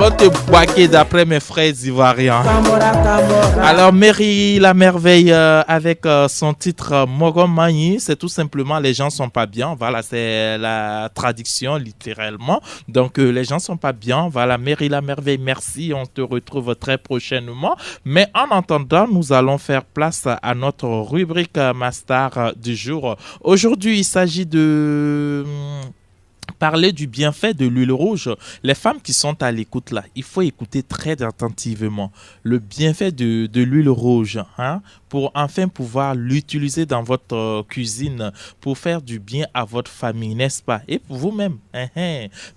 vont te boquer d'après mes frères ivoiriens. Alors, Mary la merveille avec son titre Mogomani, c'est tout simplement les gens sont pas bien. Voilà, c'est la traduction littéralement. Donc, les gens sont pas bien. Voilà, Mary la merveille, merci. On te retrouve très prochainement. Mais en attendant, nous allons faire place à notre rubrique Mastar du jour. Aujourd'hui, il s'agit de parler du bienfait de l'huile rouge. Les femmes qui sont à l'écoute là, il faut écouter très attentivement le bienfait de l'huile rouge, hein, pour enfin pouvoir l'utiliser dans votre cuisine pour faire du bien à votre famille, n'est-ce pas? Et pour vous-même.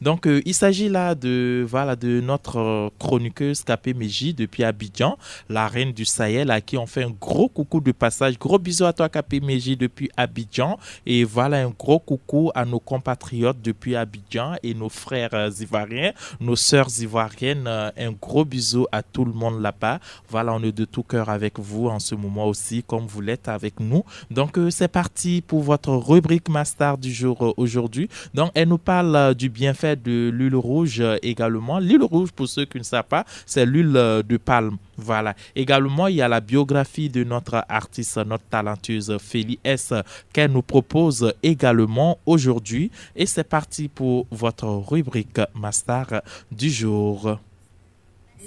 Donc, il s'agit là de notre chroniqueuse Kapé Meji depuis Abidjan, la reine du Sahel, à qui on fait un gros coucou de passage. Gros bisous à toi Kapé Meji depuis Abidjan. Et voilà un gros coucou à nos compatriotes depuis Abidjan et nos frères ivoiriens, nos sœurs ivoiriennes. Un gros bisou à tout le monde là-bas. Voilà, on est de tout cœur avec vous en ce moment aussi, comme vous l'êtes avec nous. Donc, c'est parti pour votre rubrique Mastar du jour aujourd'hui. Donc, elle nous parle du bienfait de l'huile rouge également. L'huile rouge, pour ceux qui ne savent pas, c'est l'huile de palme. Voilà. Également, il y a la biographie de notre artiste, notre talentueuse Félie S, qu'elle nous propose également aujourd'hui. Et c'est parti pour votre rubrique Mastar du jour.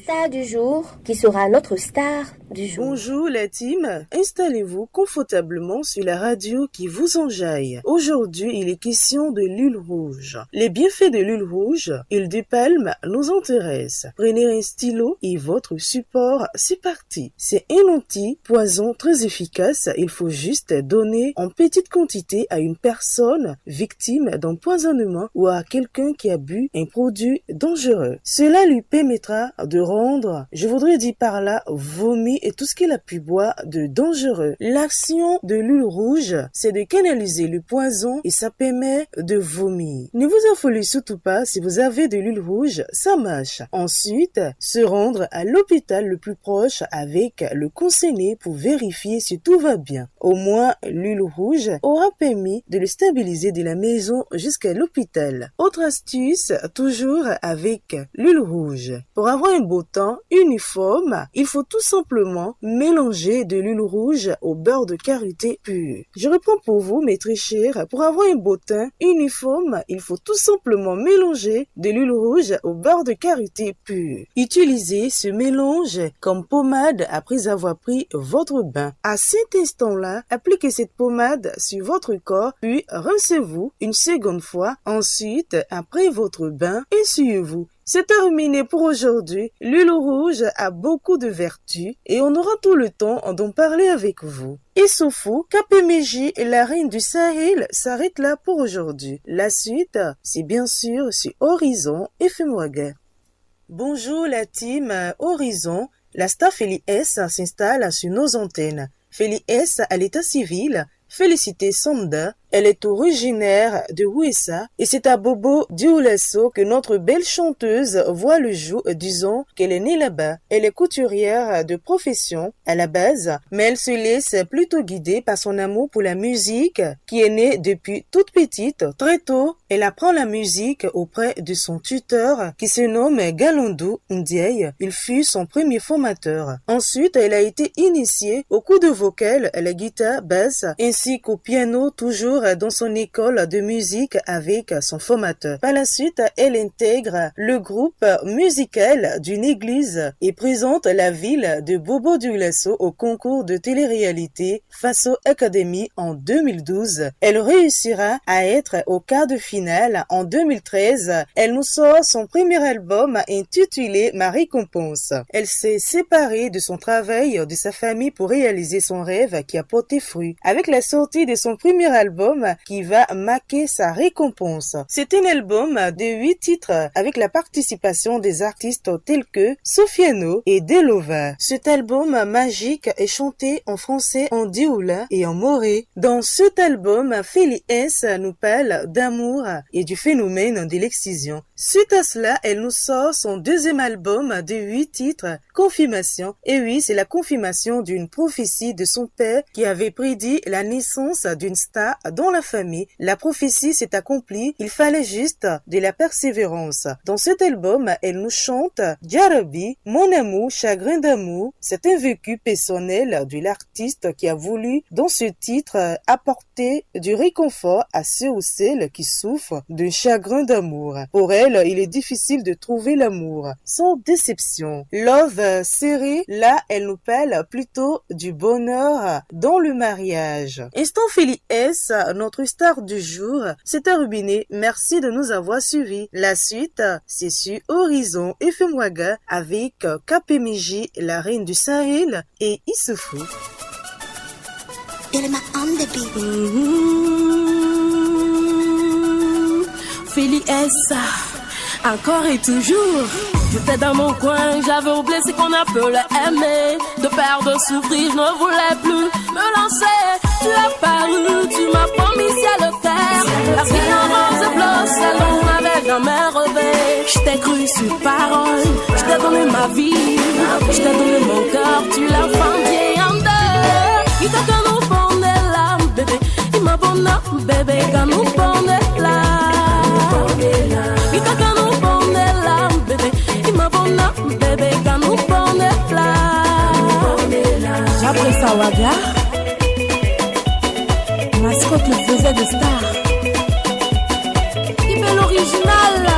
Star du jour, qui sera notre star du jour. Bonjour la team, installez-vous confortablement sur la radio qui vous enjaille. Aujourd'hui, il est question de l'huile rouge. Les bienfaits de l'huile rouge, huile de palme, nous intéressent. Prenez un stylo et votre support, c'est parti. C'est un anti-poison très efficace, il faut juste donner en petite quantité à une personne victime d'empoisonnement ou à quelqu'un qui a bu un produit dangereux. Cela lui permettra de rendre, je voudrais dire par là, vomi et tout ce qu'il a pu boire de dangereux. L'action de l'huile rouge, c'est de canaliser le poison et ça permet de vomir. Ne vous affolez surtout pas, si vous avez de l'huile rouge, ça marche. Ensuite, se rendre à l'hôpital le plus proche avec le conseiller pour vérifier si tout va bien. Au moins, l'huile rouge aura permis de le stabiliser de la maison jusqu'à l'hôpital. Autre astuce, toujours avec l'huile rouge. Pour avoir un beau temps uniforme, il faut tout simplement mélanger de l'huile rouge au beurre de karité pur. Je reprends pour vous, mes très chers, pour avoir un beau teint uniforme, il faut tout simplement mélanger de l'huile rouge au beurre de karité pur. Utilisez ce mélange comme pommade après avoir pris votre bain. À cet instant-là, appliquez cette pommade sur votre corps, puis rincez-vous une seconde fois. Ensuite, après votre bain, essuyez-vous. C'est terminé pour aujourd'hui. L'huile rouge a beaucoup de vertus et on aura tout le temps d'en parler avec vous. Et Sofou, Kapé Meji et la reine du Sahel s'arrêtent là pour aujourd'hui. La suite, c'est bien sûr sur Horizon FM Ouaga. Bonjour la team Horizon. La star Félie S s'installe sur nos antennes. Félie S à l'état civil. Félicité Sanda, elle est originaire de Ouessa et c'est à Bobo Dioulasso que notre belle chanteuse voit le jour, disons qu'elle est née là-bas. Elle est couturière de profession à la base, mais elle se laisse plutôt guider par son amour pour la musique qui est née depuis toute petite. Très tôt, elle apprend la musique auprès de son tuteur qui se nomme Galandou Ndiaye. Il fut son premier formateur. Ensuite, elle a été initiée au cours de vocal, à la guitare, basse, ainsi qu'au piano, toujours dans son école de musique avec son formateur. Par la suite, elle intègre le groupe musical d'une église et présente la ville de Bobo Dioulasso au concours de télé-réalité Faso Academy en 2012. Elle réussira à être au quart de finale en 2013. Elle nous sort son premier album intitulé Ma récompense. Elle s'est séparée de son travail, de sa famille pour réaliser son rêve qui a porté fruit. Avec la sortie de son premier album qui va marquer sa récompense. C'est un album de 8 titres avec la participation des artistes tels que Sofiano et Delova. Cet album magique est chanté en français, en dioula et en moré. Dans cet album, Félie S nous parle d'amour et du phénomène de l'excision. Suite à cela, elle nous sort son deuxième album de 8 titres, Confirmation. Et oui, c'est la confirmation d'une prophétie de son père qui avait prédit la naissance d'une star dans la famille, la prophétie s'est accomplie, il fallait juste de la persévérance. Dans cet album, elle nous chante Jarabi, mon amour, chagrin d'amour. C'est un vécu personnel de l'artiste qui a voulu, dans ce titre, apporter du réconfort à ceux ou celles qui souffrent d'un chagrin d'amour. Pour elle, il est difficile de trouver l'amour, sans déception. Love serré, là, elle nous parle plutôt du bonheur dans le mariage. Instant Feli S, notre star du jour, c'est terminé. Merci de nous avoir suivis. La suite, c'est sur Horizon FM Ouaga avec KPMJ, la reine du Sahel, et Issoufou. Feli S, encore et toujours. J'étais dans mon coin, j'avais oublié ce qu'on appelait aimer. De peur de souffrir, je ne voulais plus me lancer. Tu as paru, tu m'as promis ciel et terre. La vie en rose et bleue, celle dont on n'avait jamais rêvé. Je t'ai cru sur parole, je t'ai donné ma vie, je t'ai donné mon cœur, tu l'as fendu en deux. Il t'a que nous pondait là, bébé. Il m'a bonné, bébé, quand nous pondait là. Il t'a que nous pondait là, bébé. Il m'a bonné, bébé, quand nous pondait là. Après ça, Ouaga, Mascotte le faisait de star. Il est l'original.